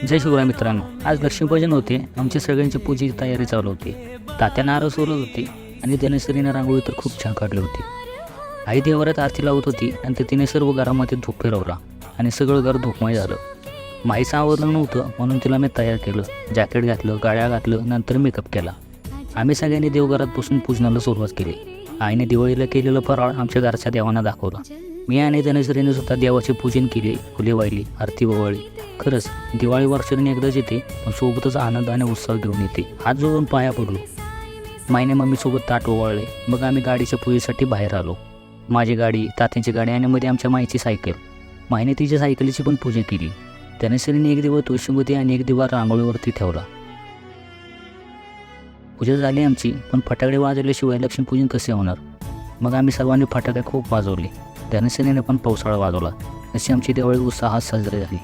जय शिवराय मित्रांनो, आज लक्ष्मीपूजन होते. आमची सगळ्यांची पूजेची तयारी चालू होती. तात्या नारळ सोलत होती आणि धनश्रीने रांगोळी तर खूप छान काढली होती. आई देवारात आरती लावत होती आणि तिने सर्व घरामध्ये धूप फिरवला आणि सगळं घर धूपमय झालं. माईचं आवडलं नव्हतं म्हणून तिला मी तयार केलं. जॅकेट घातलं, गाड्या घातलं, नंतर मेकअप केला. आम्ही सगळ्यांनी देवघरात बसून पूजनाला सुरुवात केली. आईने दिवाळीला केलेलं फराळ आमच्या घरच्या देवांना दाखवला. मी आणि धनश्रीने सुद्धा देवाचे पूजन केले, फुले वाहिली, आरती ओवाळली. खरंच दिवाळी वर्षातून एकदाच येते, पण सोबतच आनंद आणि उत्साह घेऊन येते. हात जोडून पाया पडलो. माईने मम्मीसोबत ताट ओवाळले. मग आम्ही गाडीच्या पूजेसाठी बाहेर आलो. माझी गाडी, तात्यांची गाडी आणि मध्ये आमच्या माईची सायकल. माईने तिच्या सायकलीची पण पूजा केली. धनश्रीने एक दिवस तुळशीमध्ये आणि एक दिवा रांगोळीवरती ठेवला. पूजा झाली आमची, पण फटाकडे वाजवल्याशिवाय लक्ष्मीपूजन कसे होणार? मग आम्ही सर्वांनी फटाके खूप वाजवले. धनश्रीने पण पावसाळा वाजवला. अशी आमची दिवाळी उत्साहात साजरी झाली.